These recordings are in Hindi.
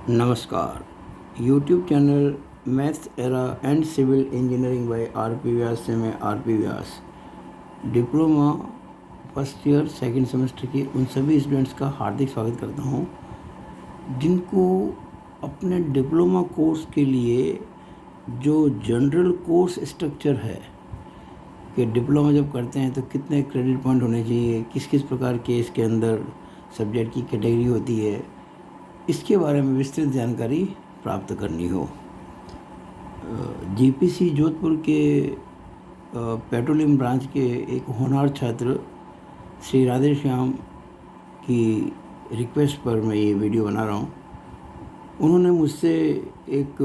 नमस्कार। YouTube channel maths era and civil engineering by R P. Vyas से मैं R P. Vyas diploma first year second semester के उन सभी स्टूडेंट्स का हार्दिक स्वागत करता हूं जिनको अपने डिप्लोमा कोर्स के लिए जो जनरल कोर्स स्ट्रक्चर है कि डिप्लोमा जब करते हैं तो कितने क्रेडिट पॉइंट होने चाहिए, किस किस प्रकार के इसके अंदर सब्जेक्ट की कैटेगरी होती है, इसके बारे में विस्तृत जानकारी प्राप्त करनी हो। जीपीसी जोधपुर के पेट्रोलियम ब्रांच के एक होनहार छात्र श्री राधे श्याम की रिक्वेस्ट पर मैं ये वीडियो बना रहा हूँ। उन्होंने मुझसे एक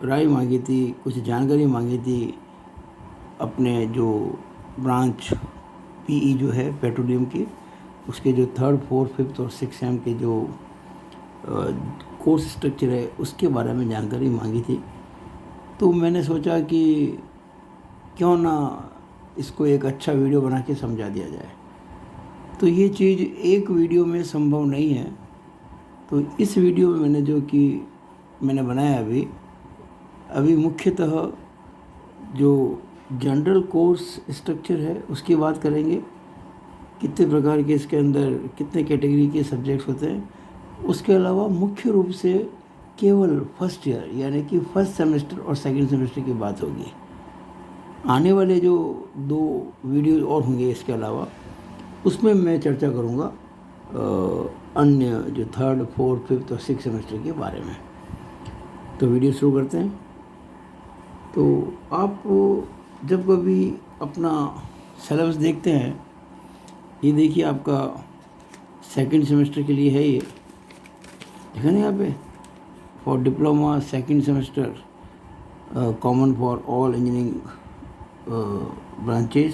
राय मांगी थी, कुछ जानकारी मांगी थी अपने जो ब्रांच पीई जो है पेट्रोलियम की, उसके जो 3rd, 4th, 5th और 6th सेम के जो कोर्स स्ट्रक्चर है उसके बारे में जानकारी मांगी थी। तो मैंने सोचा कि क्यों ना इसको एक अच्छा वीडियो बना के समझा दिया जाए। तो ये चीज़ एक वीडियो में संभव नहीं है, तो इस वीडियो में मैंने बनाया अभी मुख्यतः जो जनरल कोर्स स्ट्रक्चर है उसकी बात करेंगे, कितने प्रकार के इसके अंदर कितने कैटेगरी के सब्जेक्ट्स होते हैं। उसके अलावा मुख्य रूप से केवल फर्स्ट ईयर यानी कि फर्स्ट सेमेस्टर और सेकंड सेमेस्टर की बात होगी। आने वाले जो 2 वीडियो और होंगे इसके अलावा, उसमें मैं चर्चा करूँगा अन्य जो 3rd, 4th, 5th और 6th सेमेस्टर के बारे में। तो वीडियो शुरू करते हैं। तो आप जब कभी अपना सिलेबस देखते हैं, ये देखिए आपका सेकंड सेमेस्टर के लिए है, ये देखा ना यहाँ पे, for diploma second semester common for all engineering branches,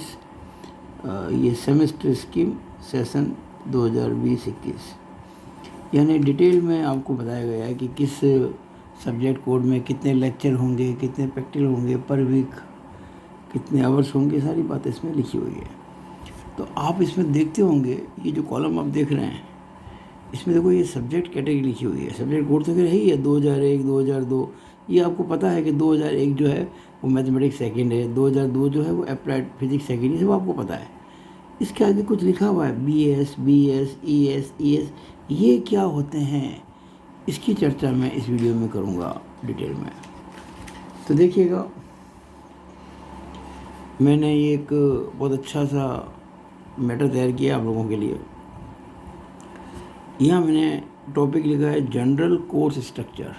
ये सेमेस्टर स्कीम सेशन 2020-21, यानी डिटेल में आपको बताया गया है कि किस सब्जेक्ट कोड में कितने लेक्चर होंगे, कितने प्रैक्टिकल होंगे पर वीक, कितने आवर्स होंगे, सारी बातें इसमें लिखी हुई है। तो आप इसमें देखते होंगे ये जो कॉलम आप देख रहे हैं, इसमें देखो ये सब्जेक्ट कैटेगरी लिखी हुई है। सब्जेक्ट कोड तो फिर है ही है 2001, 2002। ये आपको पता है कि 2001 जो है वो मैथमेटिक्स सेकंड है, 2002 जो है वो अप्लाइड फिजिक्स सेकंड, ये सब आपको पता है। इसके आगे कुछ लिखा हुआ है BS, BS, ES, ये क्या होते हैं, इसकी चर्चा मैं इस वीडियो में करूँगा डिटेल में। तो देखिएगा, मैंने एक बहुत अच्छा सा मैटर तैयार किया आप लोगों के लिए। यहाँ मैंने टॉपिक लिखा है जनरल कोर्स स्ट्रक्चर,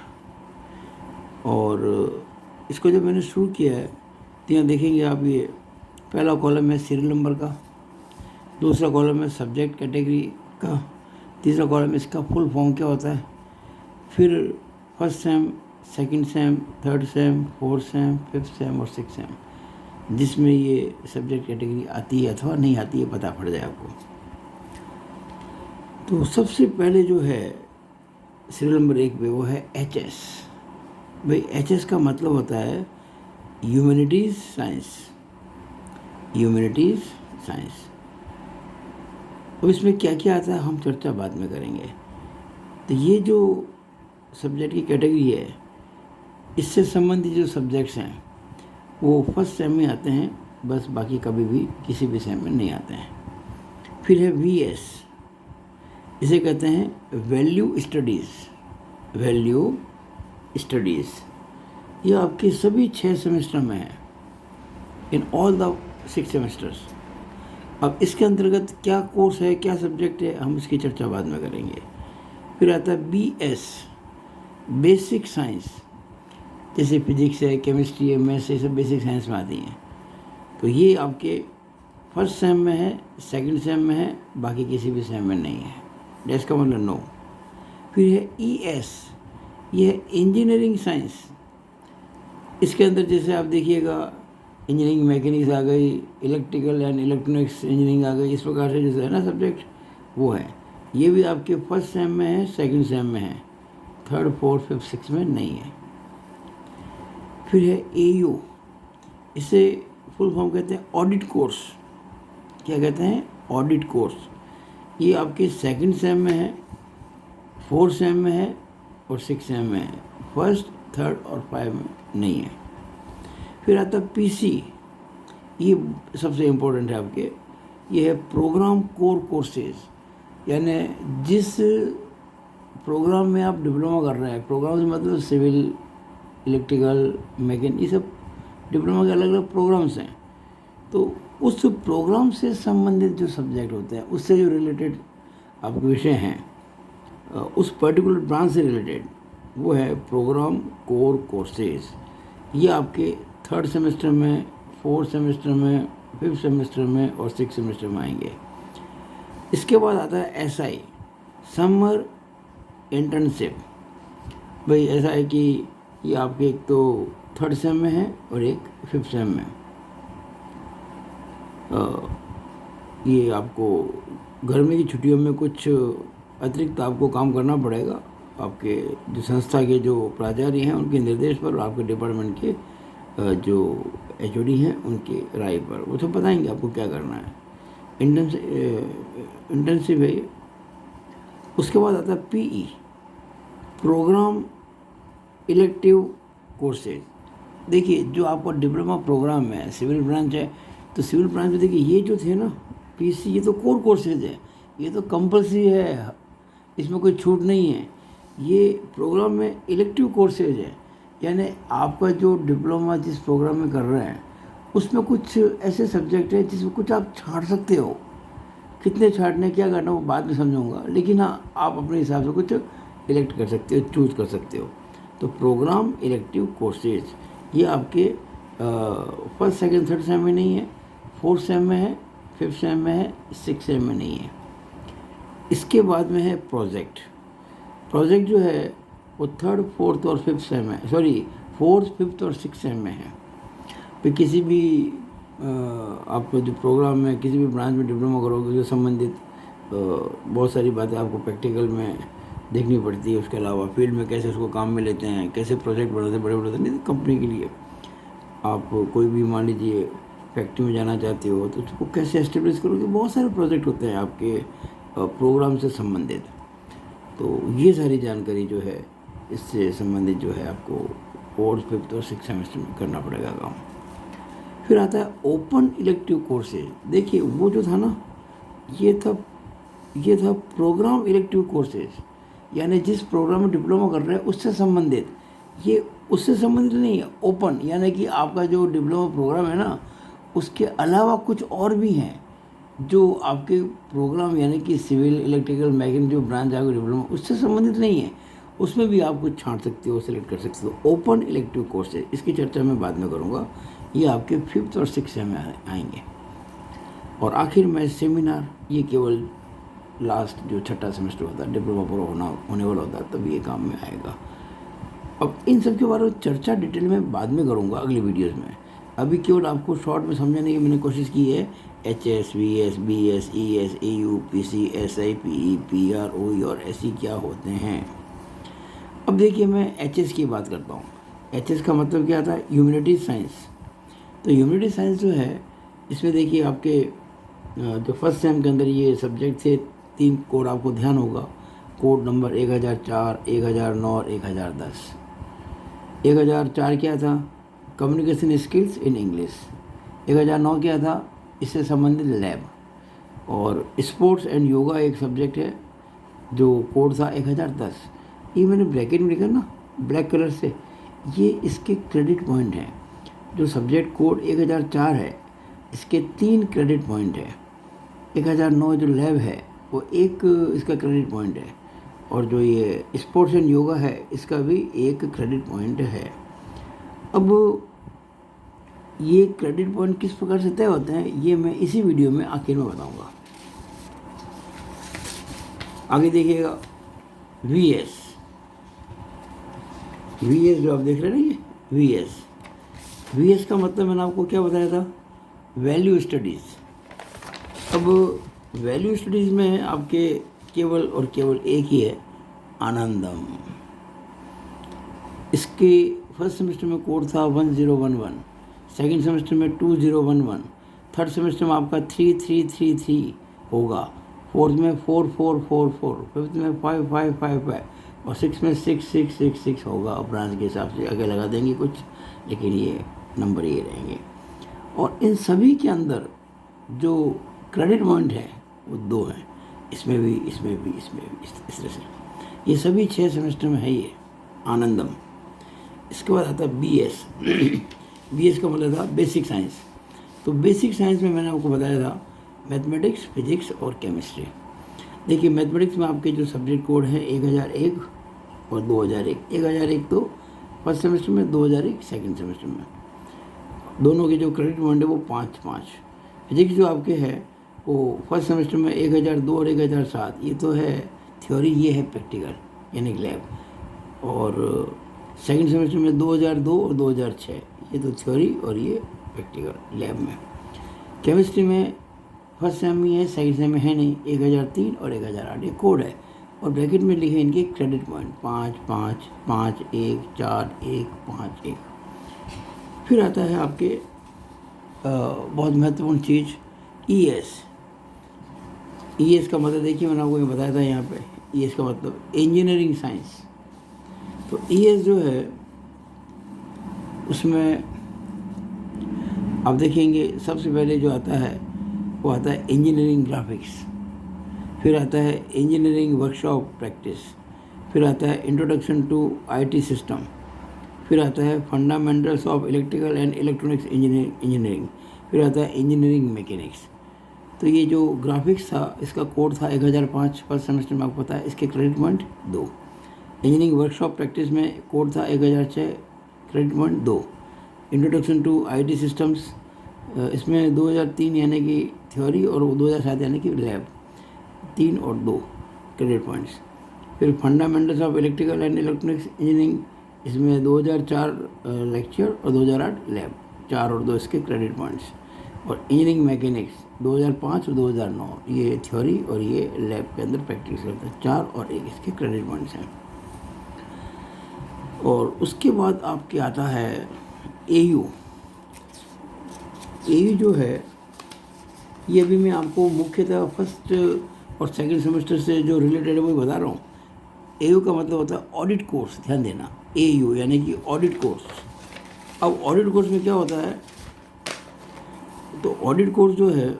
और इसको जब मैंने शुरू किया है तो यहाँ देखेंगे आप, ये पहला कॉलम है सीरियल नंबर का, दूसरा कॉलम है सब्जेक्ट कैटेगरी का, तीसरा कॉलम इसका फुल फॉर्म क्या होता है, फिर first sem, second same, third same, fourth same, fifth sem और सिक्स सेम, जिसमें ये सब्जेक्ट कैटेगरी आती है अथवा नहीं आती है पता पड़ जाए आपको। तो सबसे पहले जो है सीरियल नंबर 1 पे वो है HS। भाई HS का मतलब होता है ह्यूमैनिटीज़ साइंस, ह्यूमैनिटीज़ साइंस। अब इसमें क्या क्या आता है हम चर्चा बाद में करेंगे। तो ये जो सब्जेक्ट की कैटेगरी है, इससे संबंधित जो सब्जेक्ट्स हैं वो फर्स्ट सेम में आते हैं बस, बाकी कभी भी किसी भी सेम में नहीं आते हैं। फिर है VS, इसे कहते हैं वैल्यू स्टडीज़, वैल्यू स्टडीज़। ये आपके सभी 6 सेमेस्टर में है, इन ऑल द 6 सेमेस्टर्स। अब इसके अंतर्गत क्या कोर्स है, क्या सब्जेक्ट है, हम इसकी चर्चा बाद में करेंगे। फिर आता है BS, बेसिक साइंस, जैसे फिजिक्स है, केमिस्ट्री है, मैथ्स है, सब बेसिक साइंस में आती हैं। तो ये आपके फर्स्ट सेम में है, सेकंड सेम में है, बाकी किसी भी सेम में नहीं है। डेस का मतलब नो। फिर है ES, ये है इंजीनियरिंग साइंस। इसके अंदर जैसे आप देखिएगा इंजीनियरिंग मैकेनिक्स आ गई, इलेक्ट्रिकल एंड इलेक्ट्रॉनिक्स इंजीनियरिंग आ गई, इस प्रकार से जैसे है ना सब्जेक्ट, वो है। ये भी आपके फर्स्ट सेम में है, सेकंड सेम में है, 3rd, 4th, 5th, 6th में नहीं है। फिर है AU, इसे फुल फॉर्म कहते हैं ऑडिट कोर्स। क्या कहते हैं? Audit course. ये आपके सेकंड सेम में है, 4th सेम में है, और 6M में है, फर्स्ट, थर्ड और 5 में नहीं है। फिर आता है PC, ये सबसे इम्पोर्टेंट है आपके, ये है प्रोग्राम कोर कोर्सेज, यानी जिस प्रोग्राम में आप डिप्लोमा कर रहे हैं, प्रोग्राम से मतलब सिविल, इलेक्ट्रिकल, मैकेनिकल, ये सब डिप्लोमा के अलग अलग प्रोग्राम्स हैं। तो उस प्रोग्राम से संबंधित जो सब्जेक्ट होते हैं, उससे जो रिलेटेड आपके विषय हैं, उस पर्टिकुलर ब्रांच से रिलेटेड, वो है प्रोग्राम कोर कोर्सेज। ये आपके 3rd सेमेस्टर में, 4th सेमेस्टर में, 5th सेमेस्टर में और 6th सेमेस्टर में आएंगे। इसके बाद आता है SI, समर इंटर्नशिप। भाई ऐसा है कि ये आपके एक तो 3rd सेम में है और एक 5th सेम में। ये आपको गर्मी की छुट्टियों में कुछ अतिरिक्त आपको काम करना पड़ेगा, आपके जो संस्था के जो प्राचार्य हैं उनके निर्देश पर और आपके डिपार्टमेंट के जो HOD हैं उनकी राय पर, वो तो बताएंगे आपको क्या करना है। इंटर्नशिप है ये। उसके बाद आता है PE, प्रोग्राम इलेक्टिव कोर्सेज। देखिए जो आपका डिप्लोमा प्रोग्राम है, सिविल ब्रांच है, तो सिविल ब्रांच में देखिए ये जो थे ना PC, ये तो कोर कोर्सेज है, ये तो कंपल्सरी है, इसमें कोई छूट नहीं है। ये प्रोग्राम में इलेक्टिव कोर्सेज है, यानी आपका जो डिप्लोमा जिस प्रोग्राम में कर रहे हैं उसमें कुछ ऐसे सब्जेक्ट है जिसमें कुछ आप छांट सकते हो। कितने छांटने, क्या करना, वो बाद में समझाऊंगा, लेकिन हाँ आप अपने हिसाब से कुछ इलेक्ट कर सकते हो, चूज कर सकते हो। तो प्रोग्राम इलेक्टिव कोर्सेज ये आपके 1st, 2nd, 3rd सेम में नहीं है, 4th सेम में है, 5th सेम में है, 6th सेम में नहीं है। इसके बाद में है प्रोजेक्ट। प्रोजेक्ट जो है वो 3rd, 4th और 5th सेम में, सॉरी 4th, 5th और 6th सेम में है। फिर किसी भी आपको जो प्रोग्राम में किसी भी ब्रांच में डिप्लोमा करोगे उससे संबंधित बहुत सारी बातें आपको प्रैक्टिकल में देखनी पड़ती है। उसके अलावा फील्ड में कैसे उसको काम में लेते हैं, कैसे प्रोजेक्ट बनाते, बड़े बड़े नहीं कंपनी के लिए। आप कोई भी मान लीजिए फैक्ट्री में जाना चाहते हो तो उसको कैसे एस्टेब्लिश करोगे, बहुत सारे प्रोजेक्ट होते हैं आपके प्रोग्राम से संबंधित। तो ये सारी जानकारी जो है इससे संबंधित जो है आपको 4th, 5th और 6th सेमेस्टर में करना पड़ेगा काम। फिर आता है ओपन इलेक्टिव कोर्सेज। देखिए वो जो था ना, ये था प्रोग्राम इलेक्टिव कोर्सेज, यानी जिस प्रोग्राम में डिप्लोमा कर रहे हैं उससे संबंधित। ये उससे संबंधित नहीं है, ओपन, यानी कि आपका जो डिप्लोमा प्रोग्राम है ना उसके अलावा कुछ और भी हैं जो आपके प्रोग्राम, यानी कि सिविल, इलेक्ट्रिकल, मैकेनिकल जो ब्रांच आपके डिप्लोमा उससे संबंधित नहीं है, उसमें भी आप कुछ छांट सकते हो, सेलेक्ट कर सकते हो। ओपन इलेक्टिव कोर्सेज, इसकी चर्चा मैं बाद में करूँगा, ये आपके 5th और 6th में आएंगे। और आखिर में सेमिनार, ये केवल लास्ट जो 6ठा सेमेस्टर होता है, डिप्लोमा पूरा होने वाला होता है, तब ये काम में आएगा। अब इन सब के बारे में चर्चा डिटेल में बाद में करूँगा अगली वीडियोज़ में। अभी केवल आपको शॉर्ट में समझाने की मैंने कोशिश की है। HS, VS, BS, ES, AU, PC, SI, PE, PR, OE और SE क्या होते हैं। अब देखिए मैं HS की बात करता हूँ। HS का मतलब क्या था, ह्यूमैनिटीज साइंस। तो ह्यूमैनिटीज साइंस जो है इसमें देखिए आपके जो 1st सेम के अंदर ये सब्जेक्ट थे, 3 कोड आपको ध्यान होगा। कोड नंबर 1004, 1009 और 1010। 1004 क्या था, कम्युनिकेशन स्किल्स इन इंग्लिश। 1009 क्या था, इससे संबंधित लैब। और स्पोर्ट्स एंड योगा एक सब्जेक्ट है जो कोड था 1010। ये मैंने ब्रैकेट में लिखा ना ब्लैक कलर से, ये इसके क्रेडिट पॉइंट हैं। जो सब्जेक्ट कोड 1004 है इसके 3 क्रेडिट पॉइंट है। 1009 जो लैब है वो एक इसका क्रेडिट पॉइंट है, और जो ये स्पोर्ट्स एंड योगा है इसका भी एक क्रेडिट पॉइंट है। अब ये क्रेडिट पॉइंट किस प्रकार से तय होते हैं ये मैं इसी वीडियो में आखिर में बताऊंगा। आगे देखिएगा VS जो आप देख रहे हैं ना, ये VS का मतलब मैंने आपको क्या बताया था, वैल्यू स्टडीज़। अब वैल्यू स्टडीज़ में आपके केवल और केवल एक ही है, आनंदम। इसके 1st सेमेस्टर में कोड था 1011, 2nd सेमेस्टर में 2011, 3rd सेमेस्टर में आपका 3333 होगा, 4th में 4444, 5th में 5555, और 6 में 6 होगा, ब्रांच के हिसाब से आगे लगा देंगे कुछ, लेकिन ये नंबर ये रहेंगे। और इन सभी के अंदर जो क्रेडिट पॉइंट है वो 2 हैं, इसमें भी, इसमें भी, इसमें भी, इस तरह से ये सभी 6 सेमेस्टर में है ये आनंदम। इसके बाद आता है BS BS का मतलब था बेसिक साइंस। तो बेसिक साइंस में मैंने आपको बताया था मैथमेटिक्स, फिजिक्स और केमिस्ट्री। देखिए मैथमेटिक्स में आपके जो सब्जेक्ट कोड हैं 1001 और 2001। 1001 तो फर्स्ट सेमेस्टर में, 2001 सेकंड सेमेस्टर में। दोनों के जो क्रेडिट पॉइंट है वो 5-5। फिजिक्स जो आपके है वो फर्स्ट सेमेस्टर में 1002 और 1007, ये तो है थ्योरी, ये है प्रैक्टिकल यानी लैब। और सेकंड सेमेस्टर में 2002 और 2006, ये तो थ्योरी और ये प्रैक्टिकल लैब में। केमिस्ट्री में फर्स्ट सेम में है, सेकंड सेम में है नहीं, 1003 और 1008 ये कोड है। और ब्रैकेट में लिखे इनके क्रेडिट पॉइंट 5-5, 5-1, 4-1, 5-1। फिर आता है आपके बहुत महत्वपूर्ण चीज़ ES। ES का मतलब देखिए मैंने आपको ये बताया था यहाँ पे, ES का मतलब इंजीनियरिंग साइंस। तो ES जो है उसमें आप देखेंगे सबसे पहले जो आता है वो आता है इंजीनियरिंग ग्राफिक्स, फिर आता है इंजीनियरिंग वर्कशॉप प्रैक्टिस, फिर आता है इंट्रोडक्शन टू IT सिस्टम, फिर आता है fundamentals of electrical and electronics engineering, फिर आता है इंजीनियरिंग मैकेनिक्स। तो ये जो ग्राफिक्स था इसका कोड था 1005 फर्स्ट सेमेस्टर में, आपको पता है। इसके credit point 2। Engineering workshop practice में कोड था 1006, credit point 2। Introduction to IT systems इसमें 2003 यानी कि थ्योरी और 2007 यानी कि लैब, 3 और 2 क्रेडिट पॉइंट्स। फिर fundamentals of electrical and electronics engineering, इसमें 2004 लेक्चर और 2008 लैब, 4 और 2 इसके क्रेडिट पॉइंट्स। और इंजीनियरिंग मैकेनिक्स 2005 और 2009, ये थ्योरी और ये लैब के अंदर प्रैक्टिस करता है, 4 और 1 इसके क्रेडिट पॉइंट्स हैं। और उसके बाद आपके आता है AU। AU जो है ये अभी मैं आपको मुख्यतः फर्स्ट और सेकंड सेमेस्टर से जो रिलेटेड है वही बता रहा हूँ। AU का मतलब होता है ऑडिट कोर्स, ध्यान देना, AU यानी कि ऑडिट कोर्स। अब ऑडिट कोर्स में क्या होता है, तो ऑडिट कोर्स जो है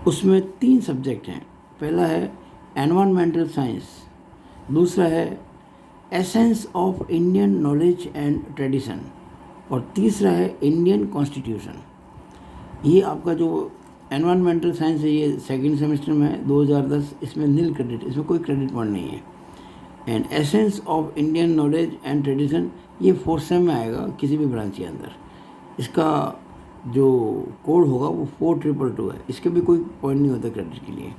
उसमें 3 सब्जेक्ट हैं। पहला है एनवायरमेंटल साइंस, दूसरा है essence of Indian knowledge and tradition, और तीसरा है इंडियन कॉन्स्टिट्यूशन। ये आपका जो एनवायरमेंटल साइंस है ये सेकंड सेमेस्टर में है 2010, इसमें नील क्रेडिट, इसमें कोई क्रेडिट पॉइंट नहीं है। And essence of Indian knowledge and tradition ये फोर्थ सेम में आएगा किसी भी ब्रांच के अंदर। इसका जो कोड होगा वो 4222 है, इसके भी कोई पॉइंट नहीं होता क्रेडिट के लिए।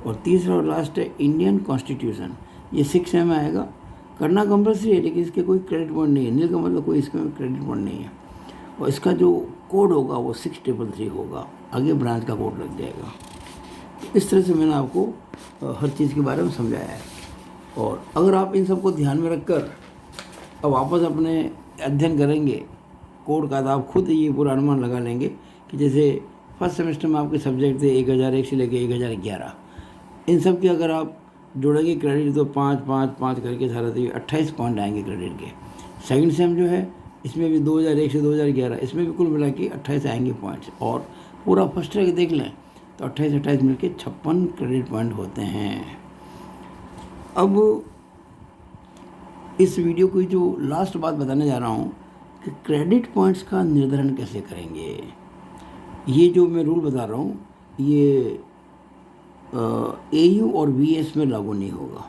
और तीसरा और लास्ट है इंडियन कॉन्स्टिट्यूशन, ये 6 सेम में आएगा, करना कंपल्सरी है लेकिन इसके कोई क्रेडिट पॉइंट नहीं है, नील का मतलब कोई इसका क्रेडिट पॉइंट नहीं है। और इसका जो कोड होगा वो 633 होगा, आगे ब्रांच का कोड लग जाएगा। इस तरह से मैंने आपको हर चीज़ के बारे में समझाया है। और अगर आप इन सबको ध्यान में रखकर अब वापस अपने अध्ययन करेंगे कोड का, तो आप खुद ये पूरा अनुमान लगा लेंगे कि जैसे फर्स्ट सेमेस्टर में आपके सब्जेक्ट थे 1001 से लेकर 1011, इन सब की अगर आप जोड़ेंगे क्रेडिट तो 5-5-5 करके सारा तो 28 पॉइंट आएंगे क्रेडिट के। सेकंड सेम जो है इसमें भी 2001 से 2011, इसमें भी कुल मिला के 28 आएंगे पॉइंट्स। और पूरा फर्स्ट ईयर देख लें तो 28-28 मिलके 56 क्रेडिट पॉइंट होते हैं। अब इस वीडियो की जो लास्ट बात बताने जा रहा हूँ कि क्रेडिट पॉइंट्स का निर्धारण कैसे करेंगे। ये जो मैं रूल बता रहा हूँ ये AU और VS में लागू नहीं होगा,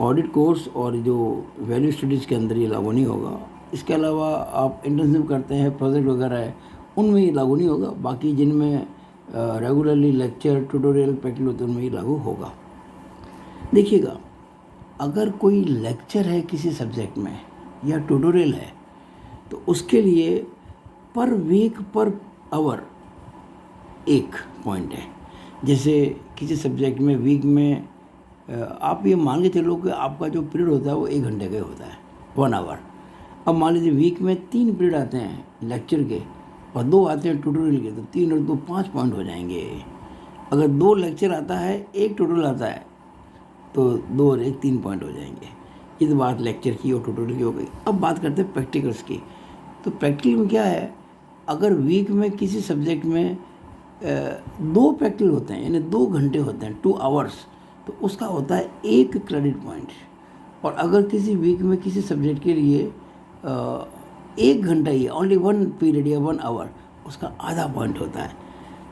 ऑडिट कोर्स और जो वैल्यू स्टडीज़ के अंदर ये लागू नहीं होगा। इसके अलावा आप इंटर्नशिप करते हैं, प्रोजेक्ट वगैरह है, उनमें ये लागू नहीं होगा। बाकी जिनमें रेगुलरली लेक्चर, ट्यूटोरियल, प्रैक्टिकल होते हैं उनमें ये लागू होगा। देखिएगा, अगर कोई लेक्चर है किसी सब्जेक्ट में या ट्यूटोरियल है तो उसके लिए पर वीक पर आवर 1 पॉइंट है। जैसे किसी सब्जेक्ट में वीक में आप ये मान के चलो कि आपका जो पीरियड होता है वो 1 घंटे का होता है, 1 आवर। अब मान लीजिए वीक में 3 पीरियड आते हैं लेक्चर के और 2 आते हैं ट्यूटोरियल के, तो 3 और 2 5 पॉइंट हो जाएंगे। अगर 2 लेक्चर आता है, 1 ट्यूटोरियल आता है, तो 2 और 1 3 पॉइंट हो जाएंगे। ये तो बात लेक्चर की और ट्यूटोरियल की हो गई। अब बात करते हैं प्रैक्टिकल्स की। तो प्रैक्टिकल में क्या है, अगर वीक में किसी सब्जेक्ट में 2 प्रैक्टिकल होते हैं, यानी 2 घंटे होते हैं, 2 आवर्स, तो उसका होता है 1 क्रेडिट पॉइंट। और अगर किसी वीक में किसी सब्जेक्ट के लिए 1 घंटा ही, ओनली 1 पीरियड या 1 आवर, उसका आधा पॉइंट होता है।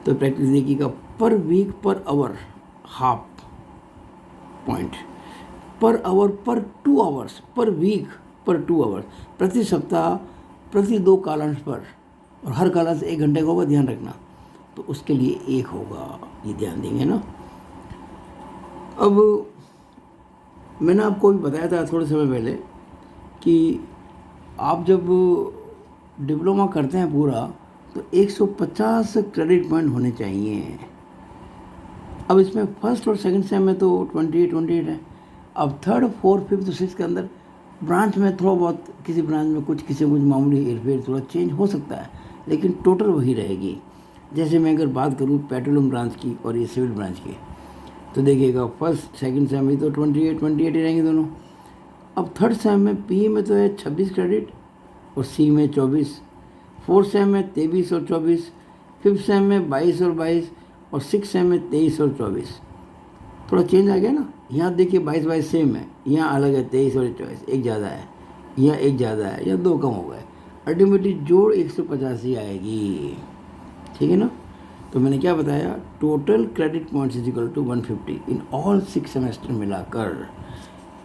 तो प्रैक्टिस देखिएगा, per week per hour half point, per hour per 2 hours, पर वीक पर 2 आवर्स, प्रति सप्ताह प्रति 2 कालांश पर, और हर कालांश 1 घंटे का होगा, ध्यान रखना। तो उसके लिए 1 होगा, ये ध्यान देंगे ना। अब मैंने आपको भी बताया था थोड़े समय पहले कि आप जब डिप्लोमा करते हैं पूरा, तो 150 क्रेडिट पॉइंट होने चाहिए। अब इसमें फर्स्ट और सेकंड सेम में तो 28 है। अब थर्ड, फोर्थ, फिफ्थ और सिक्स के अंदर ब्रांच में थोड़ा बहुत, किसी ब्रांच में कुछ मामूली हेरफेर, थोड़ा चेंज हो सकता है, लेकिन टोटल वही रहेगी। जैसे मैं अगर बात करूँ पेट्रोलियम ब्रांच की और ये सिविल ब्रांच की, तो देखिएगा फर्स्ट सेकंड सेम में तो 28 ही रहेंगे दोनों। अब थर्ड सेम में पी में तो है 26 क्रेडिट और सी में 24, फोर्थ सेम में 23 और 24, फिफ्थ सेम में 22 और 22, और सिक्स सेम में 23 और 24। थोड़ा चेंज आ गया ना। यहाँ देखिए 22 सेम है, यहाँ अलग है 23 और 24, एक ज़्यादा है, यहाँ एक ज़्यादा है, या 2 कम हो गए। अल्टीमेटली जोड़ 150 ही आएगी, ठीक है ना। तो मैंने क्या बताया, total credit points is equal to 150 in all 6 semester मिलाकर।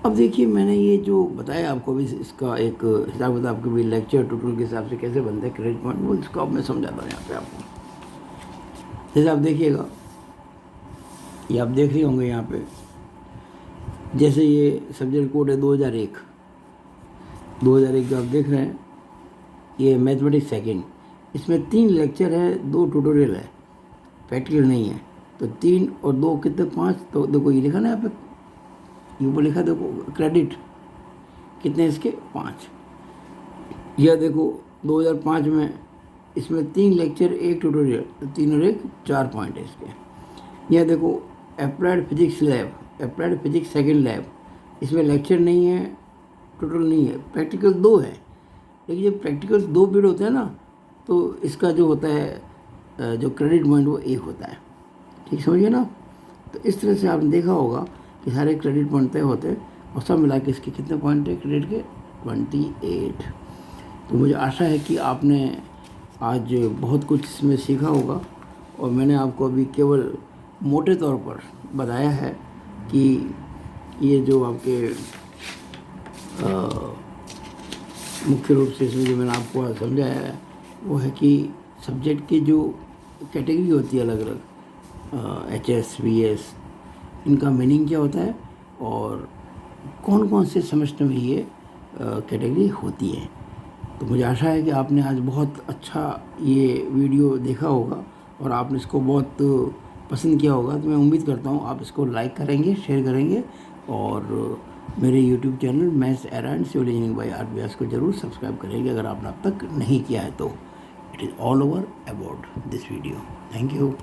अब देखिए मैंने ये जो बताया आपको भी, इसका एक हिसाब किताब आपके भी लेक्चर ट्यूटोरियल के हिसाब से कैसे बनते हैं क्रेडिट पॉइंट, वो इसको अब मैं समझाता हूँ यहाँ पे आपको। जैसे आप देखिएगा, ये आप देख रहे होंगे यहाँ पे, जैसे ये सब्जेक्ट कोड है 2001 जो आप देख रहे हैं, ये मैथमेटिक्स सेकेंड, इसमें 3 लेक्चर है, 2 ट्यूटोरियल है, प्रैक्टिकल नहीं है। तो 3 और 2 कितने, 5। तो देखो ये लिखा ना यहाँ पे, ये ऊपर लिखा देखो क्रेडिट कितने इसके, 5। यह देखो 2005 में इसमें 3 लेक्चर 1 ट्यूटोरियल, तो 3 और 1 4 पॉइंट है इसके। यह देखो applied physics lab, applied physics second lab, इसमें लेक्चर नहीं है, ट्यूटोरियल नहीं है, प्रैक्टिकल 2 है। लेकिन जब प्रैक्टिकल 2 पीरियड होते हैं ना, तो इसका जो होता है जो क्रेडिट पॉइंट वो 1 होता है, ठीक समझिए ना। तो इस तरह से आपने देखा होगा कि सारे क्रेडिट पॉइंट तय होते हैं, और सब मिला के इसके कितने पॉइंट है क्रेडिट के, 28। तो मुझे आशा है कि आपने आज बहुत कुछ इसमें सीखा होगा, और मैंने आपको अभी केवल मोटे तौर पर बताया है कि ये जो आपके मुख्य रूप से इसमें जो मैंने आपको समझाया है वो है कि सब्जेक्ट की जो कैटेगरी होती है अलग अलग, HS, VS, इनका मीनिंग क्या होता है, और कौन कौन से सेमेस्टर में ये कैटेगरी होती है। तो मुझे आशा है कि आपने आज बहुत अच्छा ये वीडियो देखा होगा और आपने इसको बहुत पसंद किया होगा। तो मैं उम्मीद करता हूँ आप इसको लाइक करेंगे, शेयर करेंगे, और मेरे YouTube channel maths era and civil engineering by R Vyas को जरूर सब्सक्राइब करेंगे अगर आपने अब तक नहीं किया है तो। It is all over about this video. Thank you.